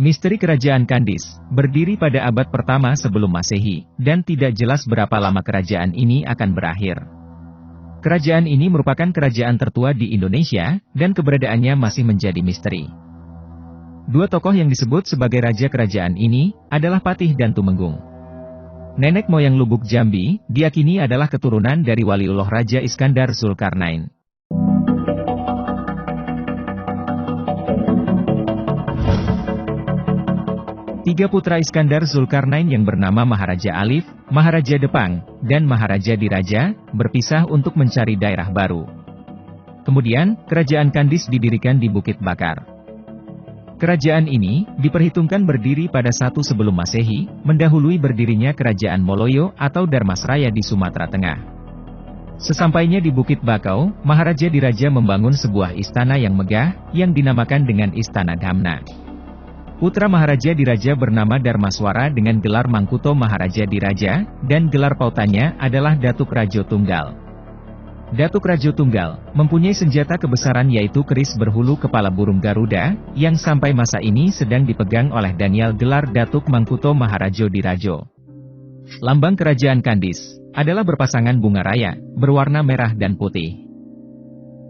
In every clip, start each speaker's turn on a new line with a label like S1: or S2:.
S1: Misteri Kerajaan Kandis, berdiri pada abad pertama sebelum Masehi, dan tidak jelas berapa lama kerajaan ini akan berakhir. Kerajaan ini merupakan kerajaan tertua di Indonesia, dan keberadaannya masih menjadi misteri. Dua tokoh yang disebut sebagai raja kerajaan ini, adalah Patih dan Tumenggung. Nenek moyang Lubuk Jambi, diyakini adalah keturunan dari Waliullah Raja Iskandar Zulkarnain. Tiga putra Iskandar Zulkarnain yang bernama Maharaja Alif, Maharaja Depang, dan Maharaja Diraja, berpisah untuk mencari daerah baru. Kemudian, Kerajaan Kandis didirikan di Bukit Bakar. Kerajaan ini, diperhitungkan berdiri pada 1 sebelum Masehi, mendahului berdirinya Kerajaan Moloyo atau Darmasraya di Sumatera Tengah. Sesampainya di Bukit Bakau, Maharaja Diraja membangun sebuah istana yang megah, yang dinamakan dengan Istana Dhamna. Putra Maharaja Diraja bernama Darmaswara dengan gelar Mangkuto Maharaja Diraja, dan gelar pautannya adalah Datuk Rajo Tunggal. Datuk Rajo Tunggal mempunyai senjata kebesaran yaitu keris berhulu kepala burung Garuda, yang sampai masa ini sedang dipegang oleh Daniel gelar Datuk Mangkuto Maharajo Dirajo. Lambang Kerajaan Kandis adalah berpasangan bunga raya, berwarna merah dan putih.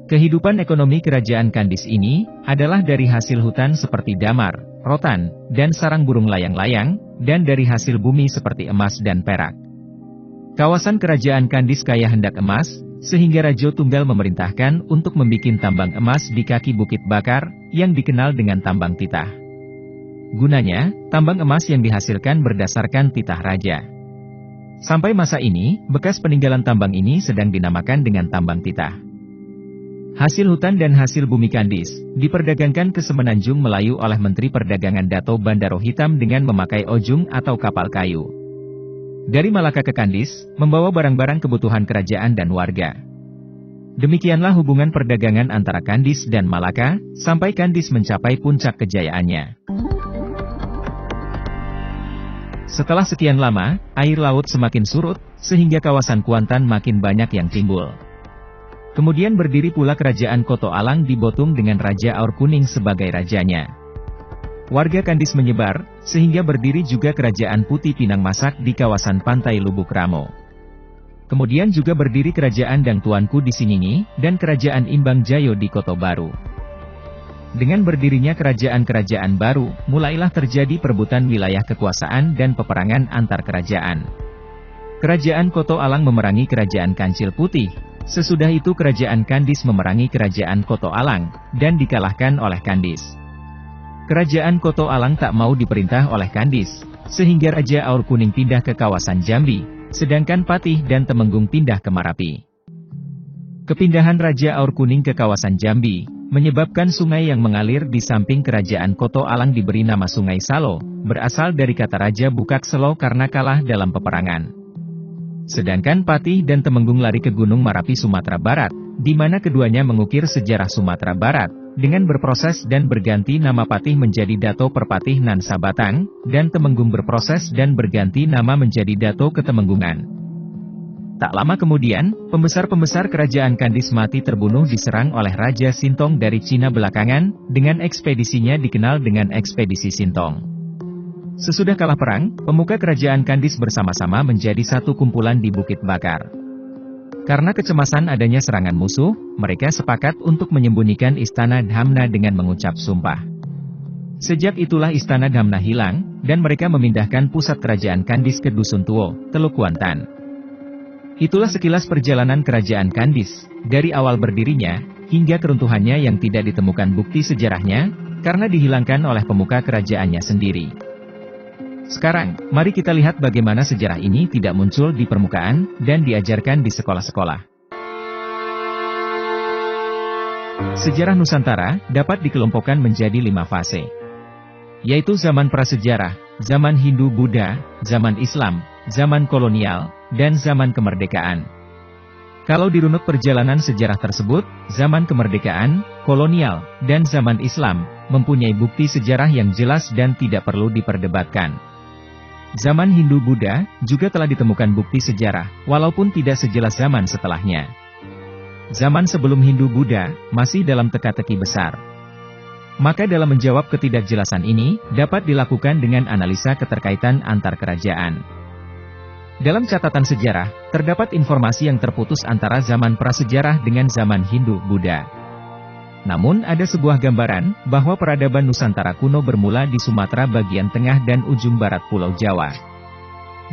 S1: Kehidupan ekonomi Kerajaan Kandis ini adalah dari hasil hutan seperti damar, rotan, dan sarang burung layang-layang, dan dari hasil bumi seperti emas dan perak. Kawasan Kerajaan Kandis kaya hendak emas, sehingga Rajo Tunggal memerintahkan untuk membuat tambang emas di kaki Bukit Bakar, yang dikenal dengan tambang titah. Gunanya, tambang emas yang dihasilkan berdasarkan titah raja. Sampai masa ini, bekas peninggalan tambang ini sedang dinamakan dengan tambang titah. Hasil hutan dan hasil bumi Kandis, diperdagangkan ke Semenanjung Melayu oleh Menteri Perdagangan Dato Bandaro Hitam dengan memakai ojung atau kapal kayu. Dari Malaka ke Kandis, membawa barang-barang kebutuhan kerajaan dan warga. Demikianlah hubungan perdagangan antara Kandis dan Malaka, sampai Kandis mencapai puncak kejayaannya. Setelah sekian lama, air laut semakin surut, sehingga kawasan Kuantan makin banyak yang timbul. Kemudian berdiri pula Kerajaan Koto Alang di Botung dengan Raja Aur Kuning sebagai rajanya. Warga Kandis menyebar, sehingga berdiri juga Kerajaan Putih Pinang Masak di kawasan pantai Lubuk Ramo. Kemudian juga berdiri Kerajaan Dang Tuanku di Siningi, dan Kerajaan Imbang Jayo di Koto Baru. Dengan berdirinya kerajaan-kerajaan baru, mulailah terjadi perebutan wilayah kekuasaan dan peperangan antar kerajaan. Kerajaan Koto Alang memerangi Kerajaan Kancil Putih. Sesudah itu Kerajaan Kandis memerangi Kerajaan Koto Alang, dan dikalahkan oleh Kandis. Kerajaan Koto Alang tak mau diperintah oleh Kandis, sehingga Raja Aur Kuning pindah ke kawasan Jambi, sedangkan Patih dan Temenggung pindah ke Marapi. Kepindahan Raja Aur Kuning ke kawasan Jambi, menyebabkan sungai yang mengalir di samping Kerajaan Koto Alang diberi nama Sungai Salo, berasal dari kata Raja Bukak Selo karena kalah dalam peperangan. Sedangkan Patih dan Temenggung lari ke Gunung Marapi Sumatera Barat, di mana keduanya mengukir sejarah Sumatera Barat, dengan berproses dan berganti nama Patih menjadi Dato Perpatih Nan Sabatang, dan Temenggung berproses dan berganti nama menjadi Dato Ketemenggungan. Tak lama kemudian, pembesar-pembesar Kerajaan Kandis mati terbunuh diserang oleh Raja Sintong dari Cina belakangan, dengan ekspedisinya dikenal dengan Ekspedisi Sintong. Sesudah kalah perang, pemuka Kerajaan Kandis bersama-sama menjadi satu kumpulan di Bukit Bakar. Karena kecemasan adanya serangan musuh, mereka sepakat untuk menyembunyikan Istana Dhamna dengan mengucap sumpah. Sejak itulah Istana Dhamna hilang, dan mereka memindahkan pusat Kerajaan Kandis ke Dusun Tuo, Teluk Kuantan. Itulah sekilas perjalanan Kerajaan Kandis, dari awal berdirinya, hingga keruntuhannya yang tidak ditemukan bukti sejarahnya, karena dihilangkan oleh pemuka kerajaannya sendiri. Sekarang, mari kita lihat bagaimana sejarah ini tidak muncul di permukaan, dan diajarkan di sekolah-sekolah. Sejarah Nusantara dapat dikelompokkan menjadi 5 fase, yaitu zaman prasejarah, zaman Hindu-Buddha, zaman Islam, zaman kolonial, dan zaman kemerdekaan. Kalau dirunut perjalanan sejarah tersebut, zaman kemerdekaan, kolonial, dan zaman Islam, mempunyai bukti sejarah yang jelas dan tidak perlu diperdebatkan. Zaman Hindu-Buddha juga telah ditemukan bukti sejarah, walaupun tidak sejelas zaman setelahnya. Zaman sebelum Hindu-Buddha masih dalam teka-teki besar. Maka dalam menjawab ketidakjelasan ini, dapat dilakukan dengan analisa keterkaitan antar kerajaan. Dalam catatan sejarah, terdapat informasi yang terputus antara zaman prasejarah dengan zaman Hindu-Buddha. Namun ada sebuah gambaran, bahwa peradaban Nusantara kuno bermula di Sumatera bagian tengah dan ujung barat Pulau Jawa.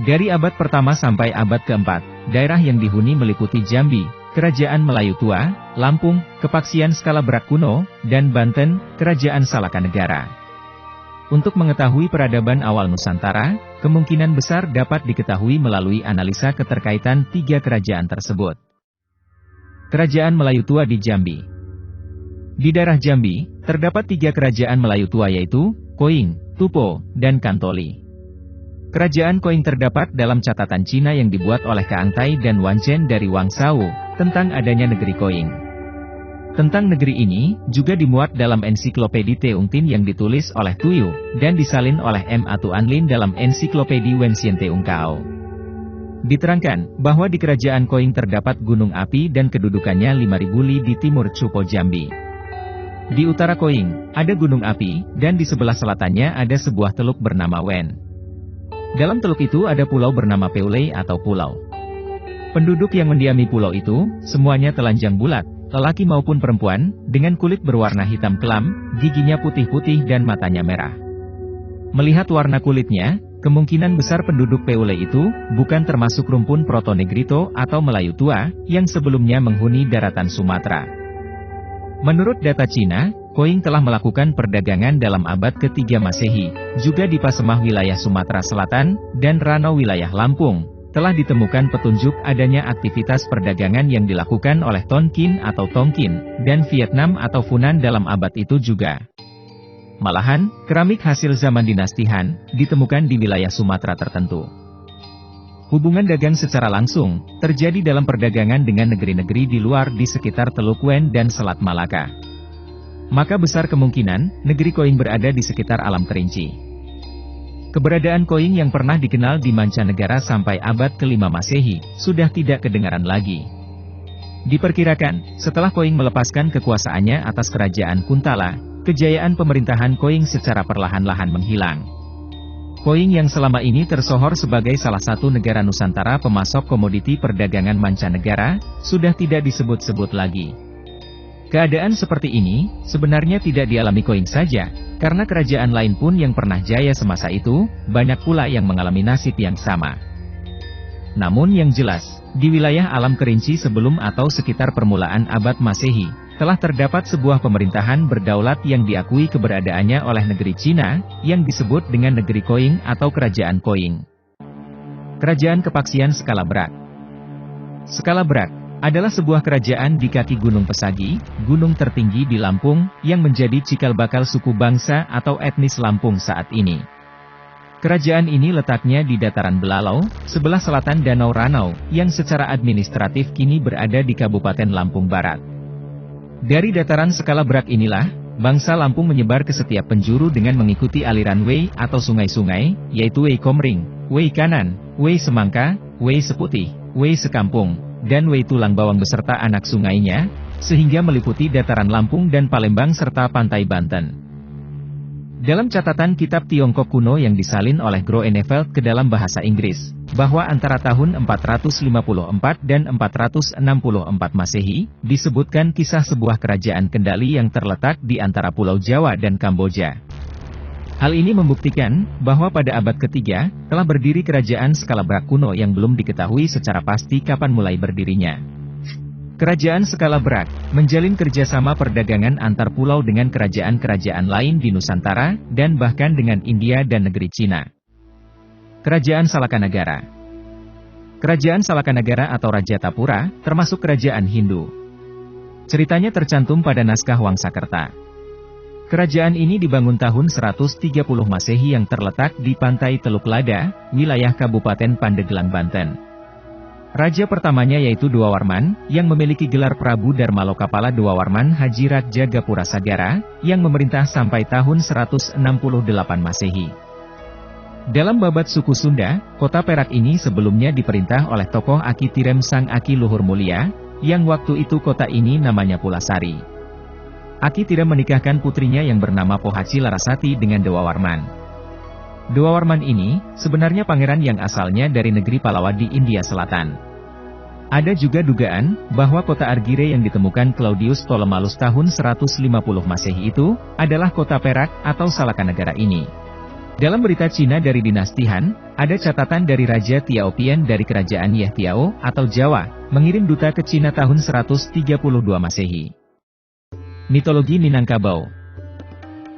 S1: Dari abad pertama sampai abad keempat, daerah yang dihuni meliputi Jambi, Kerajaan Melayu Tua, Lampung, Kepaksian Skala Berak Kuno, dan Banten, Kerajaan Salakanegara. Untuk mengetahui peradaban awal Nusantara, kemungkinan besar dapat diketahui melalui analisa keterkaitan tiga kerajaan tersebut. Kerajaan Melayu Tua di Jambi. Di daerah Jambi, terdapat tiga kerajaan Melayu Tua yaitu, Koing, Tupo, dan Kantoli. Kerajaan Koing terdapat dalam catatan Cina yang dibuat oleh Kaangtai dan Wanchen dari Wang Shao, tentang adanya negeri Koing. Tentang negeri ini, juga dimuat dalam ensiklopedi Teung Tin yang ditulis oleh Tuyu, dan disalin oleh M. Atu Anlin dalam ensiklopedi Wenxian Teung Kao. Diterangkan, bahwa di kerajaan Koing terdapat gunung api dan kedudukannya 5.000 li di timur Cupo Jambi. Di utara Koing, ada gunung api, dan di sebelah selatannya ada sebuah teluk bernama Wen. Dalam teluk itu ada pulau bernama Peulei atau pulau. Penduduk yang mendiami pulau itu, semuanya telanjang bulat, lelaki maupun perempuan, dengan kulit berwarna hitam kelam, giginya putih-putih dan matanya merah. Melihat warna kulitnya, kemungkinan besar penduduk Peulei itu, bukan termasuk rumpun Proto-Negrito atau Melayu Tua, yang sebelumnya menghuni daratan Sumatera. Menurut data Cina, Koing telah melakukan perdagangan dalam abad ke-3 Masehi, juga di Pasemah wilayah Sumatera Selatan, dan Ranau wilayah Lampung. Telah ditemukan petunjuk adanya aktivitas perdagangan yang dilakukan oleh Tonkin atau Tongkin, dan Vietnam atau Funan dalam abad itu juga. Malahan, keramik hasil zaman dinasti Han, ditemukan di wilayah Sumatera tertentu. Hubungan dagang secara langsung, terjadi dalam perdagangan dengan negeri-negeri di luar di sekitar Teluk Wen dan Selat Malaka. Maka besar kemungkinan, negeri Koing berada di sekitar Alam Kerinci. Keberadaan Koing yang pernah dikenal di mancanegara sampai abad ke-5 Masehi, sudah tidak kedengaran lagi. Diperkirakan, setelah Koing melepaskan kekuasaannya atas kerajaan Kuntala, kejayaan pemerintahan Koing secara perlahan-lahan menghilang. Koing yang selama ini tersohor sebagai salah satu negara Nusantara pemasok komoditi perdagangan mancanegara, sudah tidak disebut-sebut lagi. Keadaan seperti ini, sebenarnya tidak dialami Koing saja, karena kerajaan lain pun yang pernah jaya semasa itu, banyak pula yang mengalami nasib yang sama. Namun yang jelas, di wilayah Alam Kerinci sebelum atau sekitar permulaan abad Masehi, telah terdapat sebuah pemerintahan berdaulat yang diakui keberadaannya oleh negeri Cina, yang disebut dengan negeri Koing atau kerajaan Koing. Kerajaan Kepaksian Skala Berak. Skala Berak adalah sebuah kerajaan di kaki Gunung Pesagi, gunung tertinggi di Lampung, yang menjadi cikal bakal suku bangsa atau etnis Lampung saat ini. Kerajaan ini letaknya di dataran Belalau, sebelah selatan Danau Ranau, yang secara administratif kini berada di Kabupaten Lampung Barat. Dari dataran Skala Berak inilah, bangsa Lampung menyebar ke setiap penjuru dengan mengikuti aliran Wei atau sungai-sungai, yaitu Wei Komring, Wei Kanan, Wei Semangka, Wei Seputih, Wei Sekampung, dan Wei Tulang Bawang beserta anak sungainya, sehingga meliputi dataran Lampung dan Palembang serta pantai Banten. Dalam catatan kitab Tiongkok kuno yang disalin oleh Groeneveld ke dalam bahasa Inggris, bahwa antara tahun 454 dan 464 Masehi, disebutkan kisah sebuah kerajaan kendali yang terletak di antara Pulau Jawa dan Kamboja. Hal ini membuktikan, bahwa pada abad ketiga, telah berdiri kerajaan Skala Berak kuno yang belum diketahui secara pasti kapan mulai berdirinya. Kerajaan Skala Berak, menjalin kerjasama perdagangan antar pulau dengan kerajaan-kerajaan lain di Nusantara, dan bahkan dengan India dan negeri Cina. Kerajaan Salakanegara. Kerajaan Salakanegara atau Rajatapura, termasuk kerajaan Hindu. Ceritanya tercantum pada naskah Wangsakerta. Kerajaan ini dibangun tahun 130 Masehi yang terletak di pantai Teluk Lada, wilayah Kabupaten Pandeglang, Banten. Raja pertamanya yaitu Dwawarman, yang memiliki gelar Prabu Darmalokapala Dwawarman Haji Raja Gapura Sagara, yang memerintah sampai tahun 168 Masehi. Dalam babat suku Sunda, kota Perak ini sebelumnya diperintah oleh tokoh Aki Tirem Sang Aki Luhur Mulia, yang waktu itu kota ini namanya Pulasari. Aki tidak menikahkan putrinya yang bernama Pohaci Larasati dengan Dewa Warman. Dewa Warman ini, sebenarnya pangeran yang asalnya dari negeri Palawa di India Selatan. Ada juga dugaan, bahwa kota Argire yang ditemukan Claudius Ptolemaios tahun 150 Masehi itu, adalah kota Perak atau Salaka negara ini. Dalam berita Cina dari dinasti Han, ada catatan dari Raja Tiaopian dari kerajaan Yehtiao atau Jawa, mengirim duta ke Cina tahun 132 Masehi. Mitologi Minangkabau.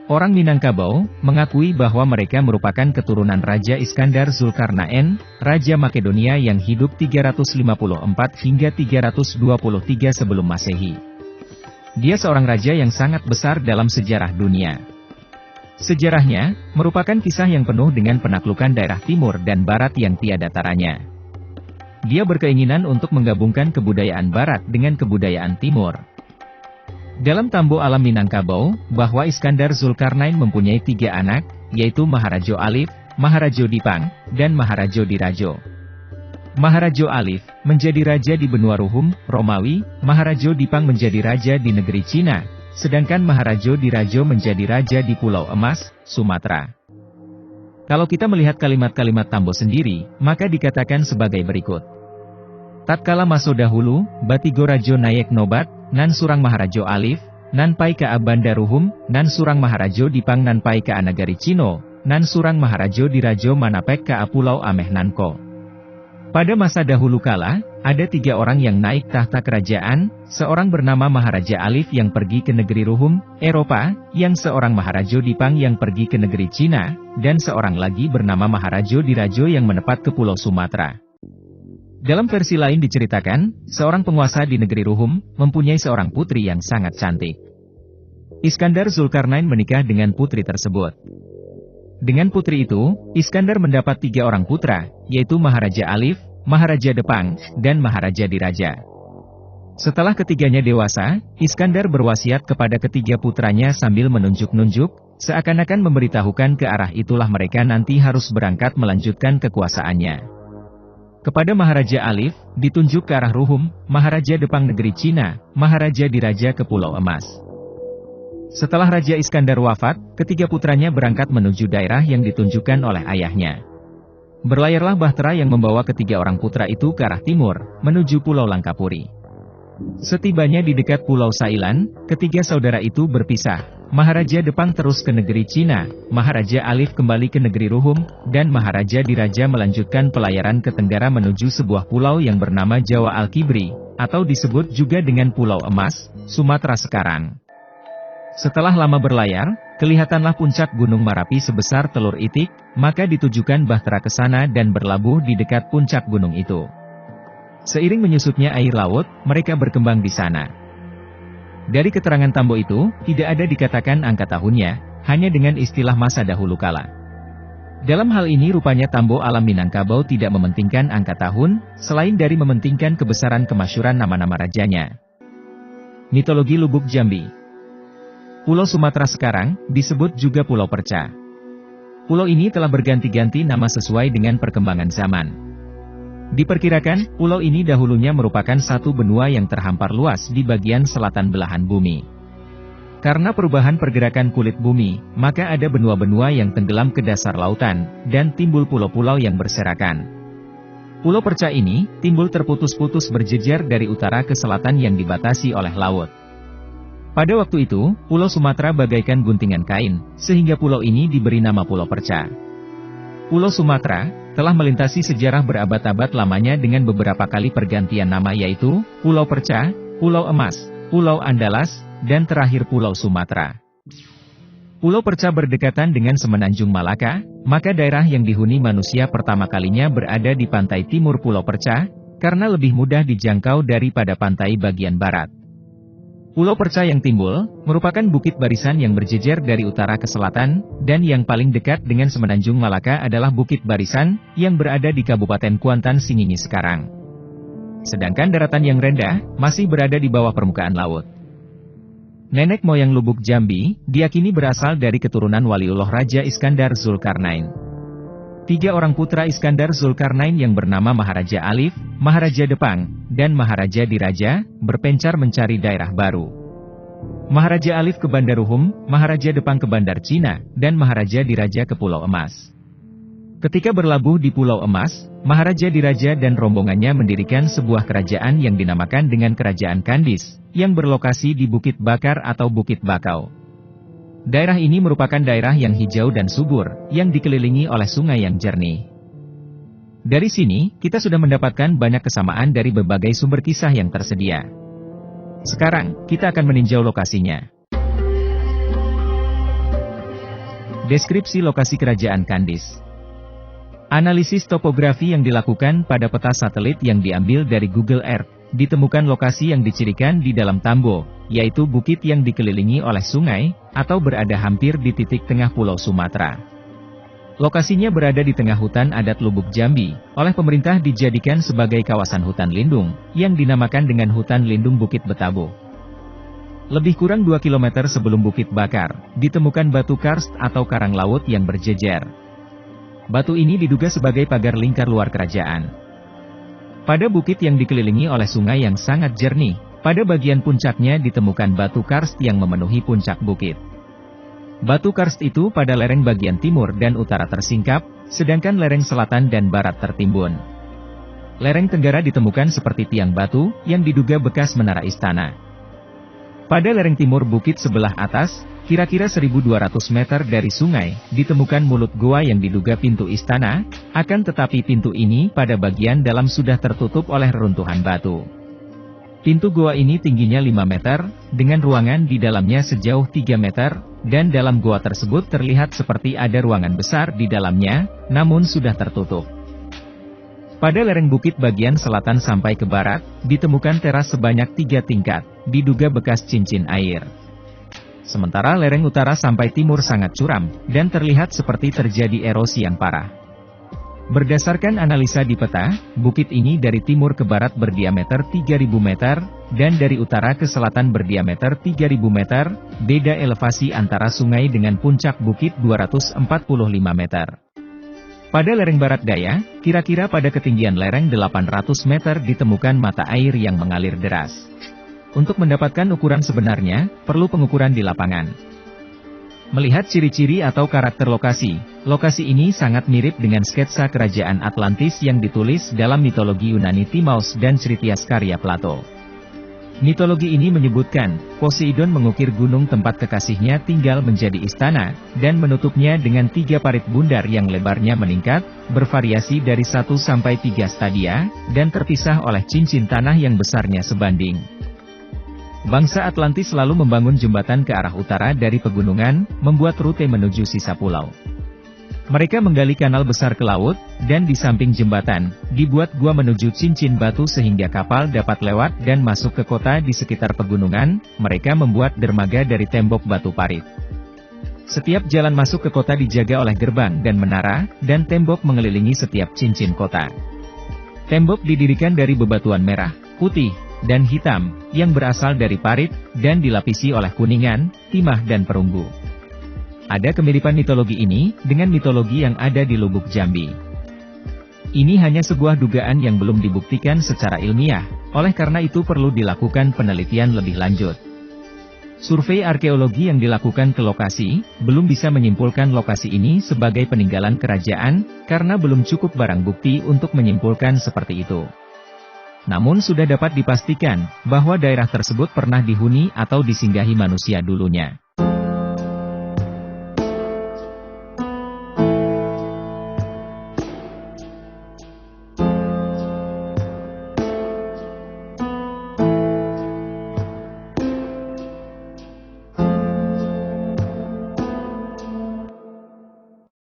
S1: Orang Minangkabau mengakui bahwa mereka merupakan keturunan Raja Iskandar Zulkarnaen, Raja Makedonia yang hidup 354 hingga 323 sebelum Masehi. Dia seorang raja yang sangat besar dalam sejarah dunia. Sejarahnya merupakan kisah yang penuh dengan penaklukan daerah timur dan barat yang tiada taranya. Dia berkeinginan untuk menggabungkan kebudayaan barat dengan kebudayaan timur. Dalam Tambo Alam Minangkabau, bahwa Iskandar Zulkarnain mempunyai 3 anak, yaitu Maharajo Alif, Maharajo Dipang, dan Maharajo Dirajo. Maharajo Alif menjadi raja di benua Ruhum, Romawi, Maharajo Dipang menjadi raja di negeri Cina, sedangkan Maharajo Dirajo menjadi raja di Pulau Emas, Sumatera. Kalau kita melihat kalimat-kalimat Tambo sendiri, maka dikatakan sebagai berikut. Tatkala maso dahulu, Batigo Rajo Nayek Nobat, nan surang Maharajo Alif, nan pai ka Abanda Ruhum, nan surang Maharajo Dipang nan pai ka Anagari Cino, nan surang Maharajo Dirajo manapek ka Pulau Ameh Nanko. Pada masa dahulu kala, ada 3 orang yang naik tahta kerajaan, seorang bernama Maharaja Alif yang pergi ke negeri Ruhum, Eropa, yang seorang Maharajo Dipang yang pergi ke negeri Cina, dan seorang lagi bernama Maharajo Dirajo yang menepat ke Pulau Sumatera. Dalam versi lain diceritakan, seorang penguasa di negeri Ruhum, mempunyai seorang putri yang sangat cantik. Iskandar Zulkarnain menikah dengan putri tersebut. Dengan putri itu, Iskandar mendapat 3 orang putra, yaitu Maharaja Alif, Maharaja Depang, dan Maharaja Diraja. Setelah ketiganya dewasa, Iskandar berwasiat kepada ketiga putranya sambil menunjuk-nunjuk, seakan-akan memberitahukan ke arah itulah mereka nanti harus berangkat melanjutkan kekuasaannya. Kepada Maharaja Alif, ditunjuk ke arah Ruhum, Maharaja Depang negeri Cina, Maharaja Diraja ke Pulau Emas. Setelah Raja Iskandar wafat, ketiga putranya berangkat menuju daerah yang ditunjukkan oleh ayahnya. Berlayarlah bahtera yang membawa ketiga orang putra itu ke arah timur, menuju Pulau Langkapuri. Setibanya di dekat Pulau Sailan, ketiga saudara itu berpisah. Maharaja Depang terus ke negeri Cina, Maharaja Alif kembali ke negeri Ruhum, dan Maharaja Diraja melanjutkan pelayaran ke tenggara menuju sebuah pulau yang bernama Jawa Al-Kibri, atau disebut juga dengan Pulau Emas, Sumatera sekarang. Setelah lama berlayar, kelihatanlah puncak Gunung Marapi sebesar telur itik, maka ditujukan bahtera ke sana dan berlabuh di dekat puncak gunung itu. Seiring menyusutnya air laut, mereka berkembang di sana. Dari keterangan Tambo itu, tidak ada dikatakan angka tahunnya, hanya dengan istilah masa dahulu kala. Dalam hal ini rupanya Tambo Alam Minangkabau tidak mementingkan angka tahun, selain dari mementingkan kebesaran kemasyhuran nama-nama rajanya. Mitologi Lubuk Jambi. Pulau Sumatera sekarang, disebut juga Pulau Perca. Pulau ini telah berganti-ganti nama sesuai dengan perkembangan zaman. Diperkirakan, pulau ini dahulunya merupakan satu benua yang terhampar luas di bagian selatan belahan bumi. Karena perubahan pergerakan kulit bumi, maka ada benua-benua yang tenggelam ke dasar lautan, dan timbul pulau-pulau yang berserakan. Pulau Perca ini, timbul terputus-putus berjejer dari utara ke selatan yang dibatasi oleh laut. Pada waktu itu, Pulau Sumatera bagaikan guntingan kain, sehingga pulau ini diberi nama Pulau Perca. Pulau Sumatera telah melintasi sejarah berabad-abad lamanya dengan beberapa kali pergantian nama yaitu, Pulau Perca, Pulau Emas, Pulau Andalas, dan terakhir Pulau Sumatera. Pulau Perca berdekatan dengan Semenanjung Malaka, maka daerah yang dihuni manusia pertama kalinya berada di pantai timur Pulau Perca, karena lebih mudah dijangkau daripada pantai bagian barat. Pulau Perca yang timbul, merupakan bukit barisan yang berjejer dari utara ke selatan, dan yang paling dekat dengan Semenanjung Malaka adalah Bukit Barisan, yang berada di Kabupaten Kuantan Singingi sekarang. Sedangkan daratan yang rendah, masih berada di bawah permukaan laut. Nenek moyang Lubuk Jambi, diyakini berasal dari keturunan Waliullah Raja Iskandar Zulkarnain. 3 orang putra Iskandar Zulkarnain yang bernama Maharaja Alif, Maharaja Depang, dan Maharaja Diraja, berpencar mencari daerah baru. Maharaja Alif ke Bandar Ruhum, Maharaja Depang ke Bandar Cina, dan Maharaja Diraja ke Pulau Emas. Ketika berlabuh di Pulau Emas, Maharaja Diraja dan rombongannya mendirikan sebuah kerajaan yang dinamakan dengan Kerajaan Kandis, yang berlokasi di Bukit Bakar atau Bukit Bakau. Daerah ini merupakan daerah yang hijau dan subur, yang dikelilingi oleh sungai yang jernih. Dari sini, kita sudah mendapatkan banyak kesamaan dari berbagai sumber kisah yang tersedia. Sekarang, kita akan meninjau lokasinya. Deskripsi lokasi Kerajaan Kandis. Analisis topografi yang dilakukan pada peta satelit yang diambil dari Google Earth, ditemukan lokasi yang dicirikan di dalam Tambo, yaitu bukit yang dikelilingi oleh sungai, atau berada hampir di titik tengah Pulau Sumatera. Lokasinya berada di tengah hutan adat Lubuk Jambi, oleh pemerintah dijadikan sebagai kawasan hutan lindung, yang dinamakan dengan Hutan Lindung Bukit Betabo. Lebih kurang 2 km sebelum Bukit Bakar, ditemukan batu karst atau karang laut yang berjejer. Batu ini diduga sebagai pagar lingkar luar kerajaan. Pada bukit yang dikelilingi oleh sungai yang sangat jernih, pada bagian puncaknya ditemukan batu karst yang memenuhi puncak bukit. Batu karst itu pada lereng bagian timur dan utara tersingkap, sedangkan lereng selatan dan barat tertimbun. Lereng tenggara ditemukan seperti tiang batu, yang diduga bekas menara istana. Pada lereng timur bukit sebelah atas, kira-kira 1.200 meter dari sungai, ditemukan mulut goa yang diduga pintu istana, akan tetapi pintu ini pada bagian dalam sudah tertutup oleh reruntuhan batu. Pintu goa ini tingginya 5 meter, dengan ruangan di dalamnya sejauh 3 meter, dan dalam goa tersebut terlihat seperti ada ruangan besar di dalamnya, namun sudah tertutup. Pada lereng bukit bagian selatan sampai ke barat, ditemukan teras sebanyak 3 tingkat, diduga bekas cincin air. Sementara lereng utara sampai timur sangat curam, dan terlihat seperti terjadi erosi yang parah. Berdasarkan analisa di peta, bukit ini dari timur ke barat berdiameter 3.000 meter, dan dari utara ke selatan berdiameter 3.000 meter, beda elevasi antara sungai dengan puncak bukit 245 meter. Pada lereng barat daya, kira-kira pada ketinggian lereng 800 meter ditemukan mata air yang mengalir deras. Untuk mendapatkan ukuran sebenarnya, perlu pengukuran di lapangan. Melihat ciri-ciri atau karakter lokasi, lokasi ini sangat mirip dengan sketsa kerajaan Atlantis yang ditulis dalam mitologi Yunani Timaus dan Critias karya Plato. Mitologi ini menyebutkan, Poseidon mengukir gunung tempat kekasihnya tinggal menjadi istana, dan menutupnya dengan 3 parit bundar yang lebarnya meningkat, bervariasi dari 1 sampai 3 stadia, dan terpisah oleh cincin tanah yang besarnya sebanding. Bangsa Atlantis selalu membangun jembatan ke arah utara dari pegunungan, membuat rute menuju sisa pulau. Mereka menggali kanal besar ke laut, dan di samping jembatan, dibuat gua menuju cincin batu sehingga kapal dapat lewat dan masuk ke kota di sekitar pegunungan. Mereka membuat dermaga dari tembok batu parit. Setiap jalan masuk ke kota dijaga oleh gerbang dan menara, dan tembok mengelilingi setiap cincin kota. Tembok didirikan dari bebatuan merah, putih, dan hitam, yang berasal dari parit, dan dilapisi oleh kuningan, timah dan perunggu. Ada kemiripan mitologi ini, dengan mitologi yang ada di Lubuk Jambi. Ini hanya sebuah dugaan yang belum dibuktikan secara ilmiah, oleh karena itu perlu dilakukan penelitian lebih lanjut. Survei arkeologi yang dilakukan ke lokasi, belum bisa menyimpulkan lokasi ini sebagai peninggalan kerajaan, karena belum cukup barang bukti untuk menyimpulkan seperti itu. Namun sudah dapat dipastikan, bahwa daerah tersebut pernah dihuni atau disinggahi manusia dulunya.